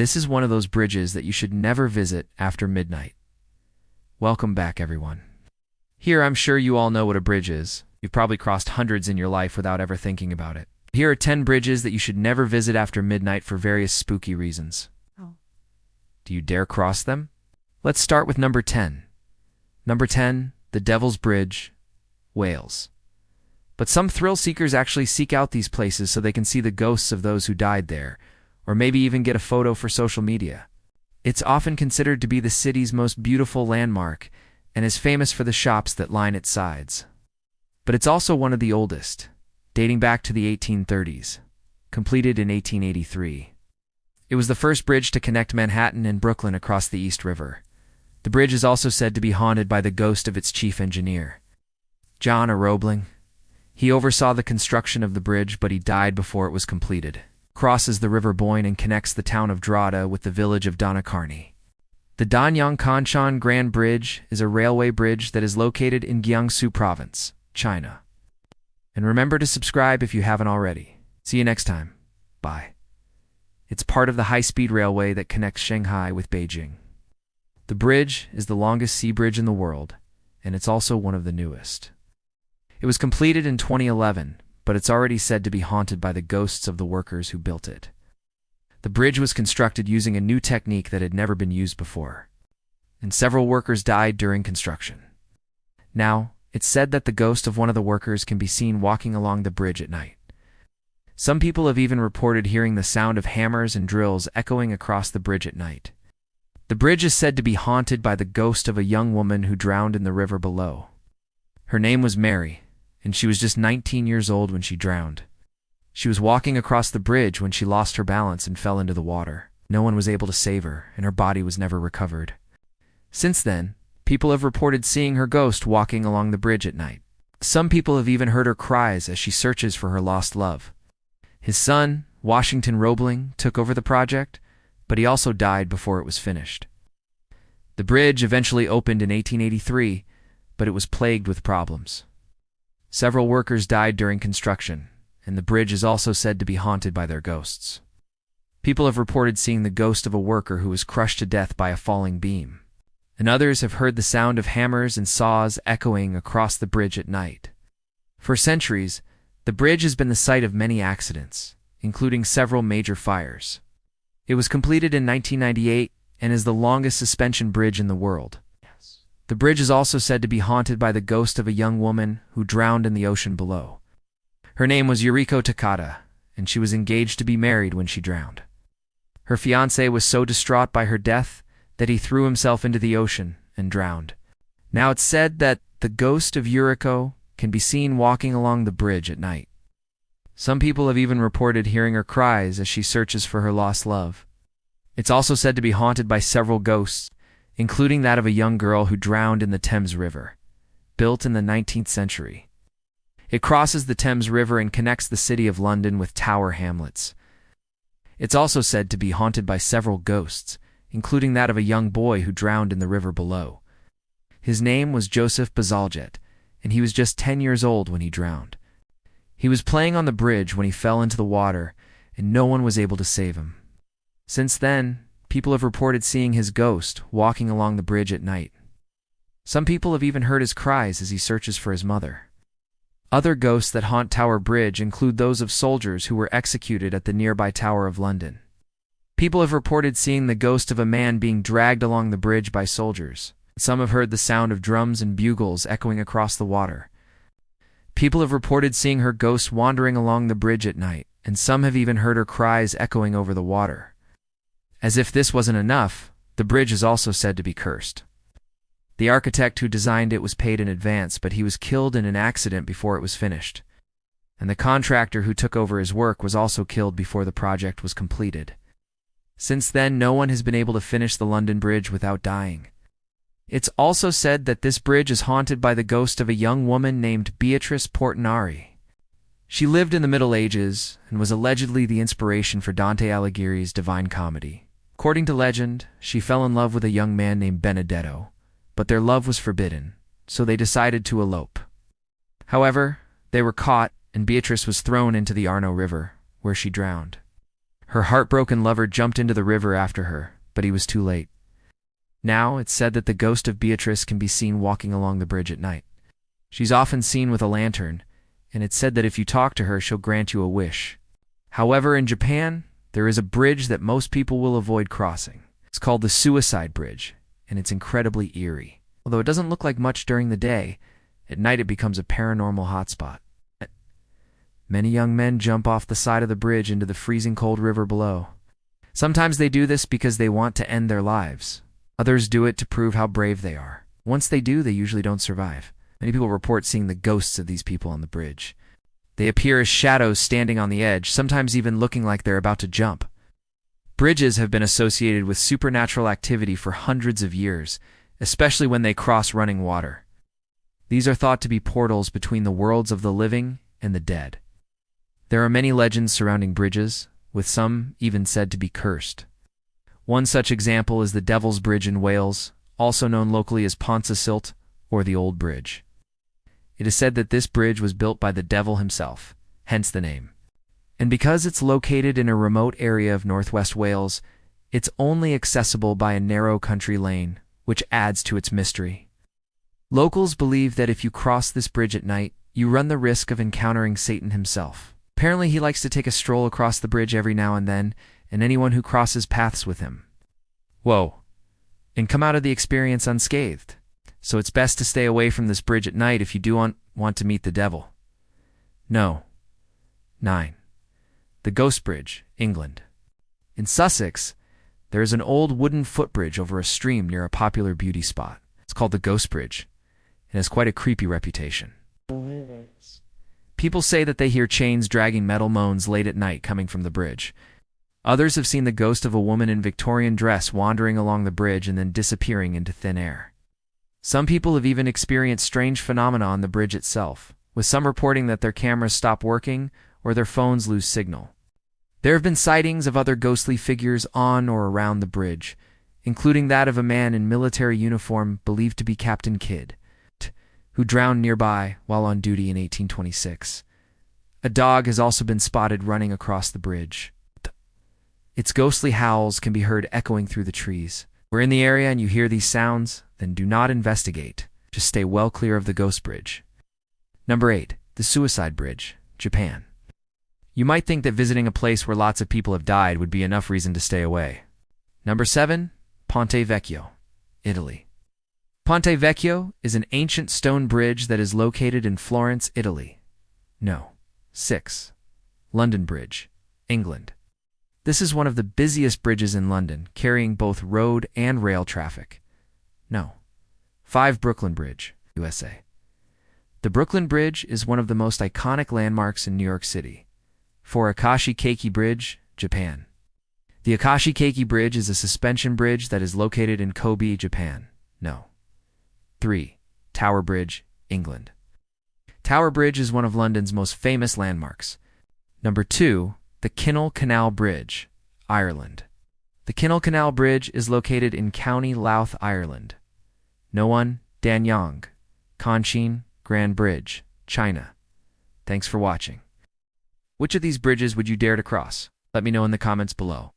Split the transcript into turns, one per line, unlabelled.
This is one of those bridges that you should never visit after midnight. Welcome back, everyone. Here, I'm sure you all know what a bridge is. You've probably crossed hundreds in your life without ever thinking about it. Here are 10 bridges that you should never visit after midnight for various spooky reasons.
Oh.
Do you dare cross them? Let's start with number 10. Number 10, the Devil's Bridge, Wales. But some thrill seekers actually seek out these places so they can see the ghosts of those who died there, or maybe even get a photo for social media. It's often considered to be the city's most beautiful landmark and is famous for the shops that line its sides. But it's also one of the oldest, dating back to the 1830s, completed in 1883. It was the first bridge to connect Manhattan and Brooklyn across the East River. The bridge is also said to be haunted by the ghost of its chief engineer, John Roebling. He oversaw the construction of the bridge, but he died before it was completed. Crosses the River Boyne and connects the town of Drogheda with the village of Donacarney. The Danyang Kanchan Grand Bridge is a railway bridge that is located in Jiangsu Province, China. And remember to subscribe if you haven't already. See you next time. Bye. It's part of the high-speed railway that connects Shanghai with Beijing. The bridge is the longest sea bridge in the world, and it's also one of the newest. It was completed in 2011, but it's already said to be haunted by the ghosts of the workers who built it. The bridge was constructed using a new technique that had never been used before, and several workers died during construction. Now, it's said that the ghost of one of the workers can be seen walking along the bridge at night. Some people have even reported hearing the sound of hammers and drills echoing across the bridge at night. The bridge is said to be haunted by the ghost of a young woman who drowned in the river below. Her name was Mary, and she was just 19 years old when she drowned. She was walking across the bridge when she lost her balance and fell into the water. No one was able to save her, and her body was never recovered. Since then, people have reported seeing her ghost walking along the bridge at night. Some people have even heard her cries as she searches for her lost love. His son, Washington Roebling, took over the project, but he also died before it was finished. The bridge eventually opened in 1883, but it was plagued with problems. Several workers died during construction, and the bridge is also said to be haunted by their ghosts. People have reported seeing the ghost of a worker who was crushed to death by a falling beam, and others have heard the sound of hammers and saws echoing across the bridge at night. For centuries, the bridge has been the site of many accidents, including several major fires. It was completed in 1998 and is the longest suspension bridge in the world. The bridge is also said to be haunted by the ghost of a young woman who drowned in the ocean below. Her name was Yuriko Takada, and she was engaged to be married when she drowned. Her fiancé was so distraught by her death that he threw himself into the ocean and drowned. Now it's said that the ghost of Yuriko can be seen walking along the bridge at night. Some people have even reported hearing her cries as she searches for her lost love. It's also said to be haunted by several ghosts, including that of a young girl who drowned in the Thames River, built in the 19th century. It crosses the Thames River and connects the city of London with Tower Hamlets. It's also said to be haunted by several ghosts, including that of a young boy who drowned in the river below. His name was Joseph Bazalgette, and he was just 10 years old when he drowned. He was playing on the bridge when he fell into the water, and no one was able to save him. Since then, people have reported seeing his ghost walking along the bridge at night. Some people have even heard his cries as he searches for his mother. Other ghosts that haunt Tower Bridge include those of soldiers who were executed at the nearby Tower of London. People have reported seeing the ghost of a man being dragged along the bridge by soldiers. Some have heard the sound of drums and bugles echoing across the water. People have reported seeing her ghost wandering along the bridge at night, and some have even heard her cries echoing over the water. As if this wasn't enough, the bridge is also said to be cursed. The architect who designed it was paid in advance, but he was killed in an accident before it was finished. And the contractor who took over his work was also killed before the project was completed. Since then, no one has been able to finish the London Bridge without dying. It's also said that this bridge is haunted by the ghost of a young woman named Beatrice Portinari. She lived in the Middle Ages and was allegedly the inspiration for Dante Alighieri's Divine Comedy. According to legend, she fell in love with a young man named Benedetto, but their love was forbidden, so they decided to elope. However, they were caught, and Beatrice was thrown into the Arno River, where she drowned. Her heartbroken lover jumped into the river after her, but he was too late. Now, it's said that the ghost of Beatrice can be seen walking along the bridge at night. She's often seen with a lantern, and it's said that if you talk to her, she'll grant you a wish. However, in Japan, there is a bridge that most people will avoid crossing. It's called the Suicide Bridge, and it's incredibly eerie. Although it doesn't look like much during the day, at night it becomes a paranormal hotspot. Many young men jump off the side of the bridge into the freezing cold river below. Sometimes they do this because they want to end their lives. Others do it to prove how brave they are. Once they do, they usually don't survive. Many people report seeing the ghosts of these people on the bridge. They appear as shadows standing on the edge, sometimes even looking like they're about to jump. Bridges have been associated with supernatural activity for hundreds of years, especially when they cross running water. These are thought to be portals between the worlds of the living and the dead. There are many legends surrounding bridges, with some even said to be cursed. One such example is the Devil's Bridge in Wales, also known locally as Pontesilt or the Old Bridge. It is said that this bridge was built by the devil himself, hence the name. And because it's located in a remote area of northwest Wales, it's only accessible by a narrow country lane, which adds to its mystery. Locals believe that if you cross this bridge at night, you run the risk of encountering Satan himself. Apparently, he likes to take a stroll across the bridge every now and then, and anyone who crosses paths with him. Whoa. And come out of the experience unscathed. So it's best to stay away from this bridge at night if you do want to meet the devil. No. 9. The Ghost Bridge, England. In Sussex, there is an old wooden footbridge over a stream near a popular beauty spot. It's called the Ghost Bridge, and has quite a creepy reputation. People say that they hear chains dragging metal moans late at night coming from the bridge. Others have seen the ghost of a woman in Victorian dress wandering along the bridge and then disappearing into thin air. Some people have even experienced strange phenomena on the bridge itself, with some reporting that their cameras stop working or their phones lose signal. There have been sightings of other ghostly figures on or around the bridge, including that of a man in military uniform believed to be Captain Kidd, who drowned nearby while on duty in 1826. A dog has also been spotted running across the bridge. Its ghostly howls can be heard echoing through the trees. If we're in the area and you hear these sounds, then do not investigate. Just stay well clear of the Ghost Bridge. Number 8. The Suicide Bridge, Japan. You might think that visiting a place where lots of people have died would be enough reason to stay away. Number 7. Ponte Vecchio, Italy. Ponte Vecchio is an ancient stone bridge that is located in Florence, Italy. No. 6. London Bridge, England. This is one of the busiest bridges in London, carrying both road and rail traffic. No. 5. Brooklyn Bridge, USA. The Brooklyn Bridge is one of the most iconic landmarks in New York City. 4. Akashi Keiki Bridge, Japan. The Akashi Keiki Bridge is a suspension bridge that is located in Kobe, Japan. No. 3. Tower Bridge, England. Tower Bridge is one of London's most famous landmarks. Number 2. The Kinnell Canal Bridge, Ireland. The Kinnell Canal Bridge is located in County Louth, Ireland. No 1. Danyang, Konshin Grand Bridge, China. Thanks for watching. Which of these bridges would you dare to cross? Let me know in the comments below.